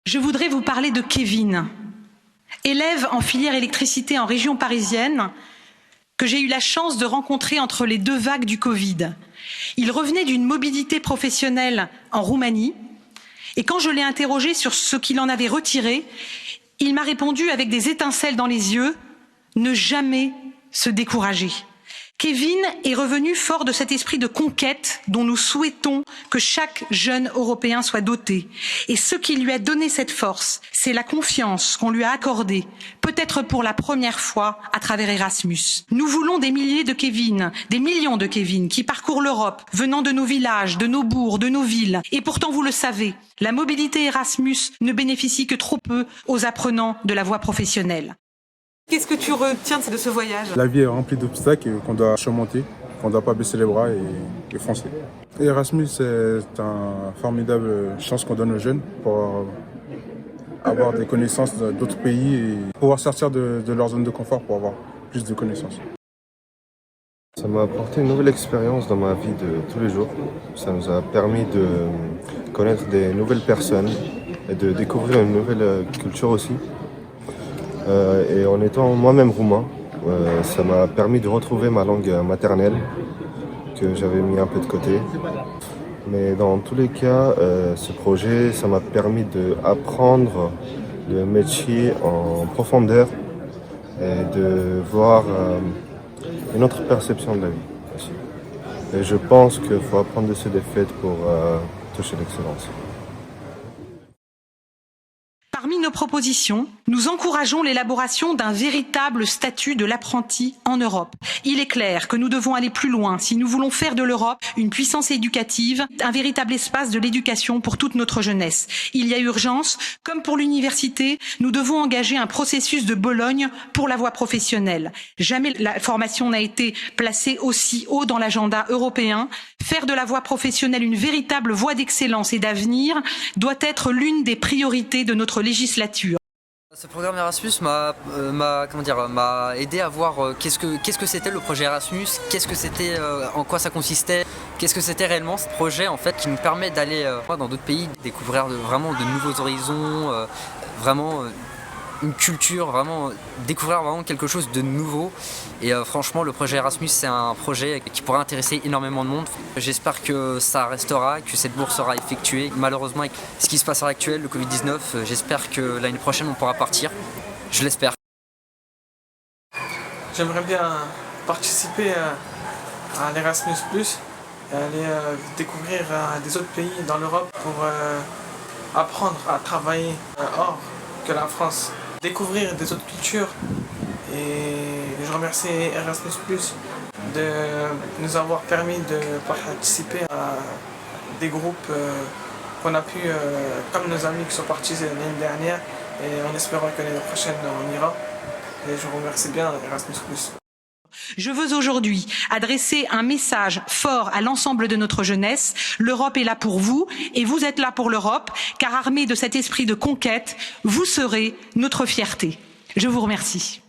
Je voudrais vous parler de Kevin, élève en filière électricité en région parisienne, que j'ai eu la chance de rencontrer entre les deux vagues du Covid. Il revenait d'une mobilité professionnelle en Roumanie et quand je l'ai interrogé sur ce qu'il en avait retiré, il m'a répondu avec des étincelles dans les yeux, ne jamais se décourager. Kevin est revenu fort de cet esprit de conquête dont nous souhaitons que chaque jeune Européen soit doté. Et ce qui lui a donné cette force, c'est la confiance qu'on lui a accordée, peut-être pour la première fois à travers Erasmus. Nous voulons des milliers de Kevin, des millions de Kevin qui parcourent l'Europe, venant de nos villages, de nos bourgs, de nos villes. Et pourtant, vous le savez, la mobilité Erasmus ne bénéficie que trop peu aux apprenants de la voie professionnelle. Qu'est-ce que tu retiens de ce voyage? La vie est remplie d'obstacles qu'on doit surmonter, qu'on ne doit pas baisser les bras et foncer. Et Erasmus, c'est une formidable chance qu'on donne aux jeunes pour avoir des connaissances d'autres pays et pouvoir sortir de leur zone de confort pour avoir plus de connaissances. Ça m'a apporté une nouvelle expérience dans ma vie de tous les jours. Ça nous a permis de connaître des nouvelles personnes et de découvrir une nouvelle culture aussi. Et en étant moi-même roumain, ça m'a permis de retrouver ma langue maternelle que j'avais mis un peu de côté. Mais dans tous les cas, ce projet, ça m'a permis d'apprendre le métier en profondeur et de voir une autre perception de la vie aussi. Et je pense qu'il faut apprendre de ses défaites pour toucher l'excellence. Parmi nos propositions, nous encourageons l'élaboration d'un véritable statut de l'apprenti en Europe. Il est clair que nous devons aller plus loin si nous voulons faire de l'Europe une puissance éducative, un véritable espace de l'éducation pour toute notre jeunesse. Il y a urgence, comme pour l'université, nous devons engager un processus de Bologne pour la voie professionnelle. Jamais la formation n'a été placée aussi haut dans l'agenda européen. Faire de la voie professionnelle une véritable voie d'excellence et d'avenir doit être l'une des priorités de notre législature. Ce programme Erasmus m'a aidé à voir qu'est-ce que c'était le projet Erasmus, qu'est-ce que c'était, en quoi ça consistait, qu'est-ce que c'était réellement ce projet en fait qui nous permet d'aller dans d'autres pays, découvrir vraiment de nouveaux horizons, vraiment une culture, vraiment découvrir vraiment quelque chose de nouveau. Et franchement, le projet Erasmus, c'est un projet qui pourrait intéresser énormément de monde. J'espère que ça restera, que cette bourse sera effectuée. Malheureusement, avec ce qui se passe à l'heure actuelle, le Covid-19, j'espère que l'année prochaine, on pourra partir. Je l'espère. J'aimerais bien participer à l'Erasmus+, et aller découvrir des autres pays dans l'Europe pour apprendre à travailler hors que la France. Découvrir des autres cultures et je remercie Erasmus+ de nous avoir permis de participer à des groupes qu'on a pu, comme nos amis qui sont partis l'année dernière et en espérant que l'année prochaine on ira. Et je remercie bien Erasmus+. Je veux aujourd'hui adresser un message fort à l'ensemble de notre jeunesse. L'Europe est là pour vous et vous êtes là pour l'Europe, car armés de cet esprit de conquête, vous serez notre fierté. Je vous remercie.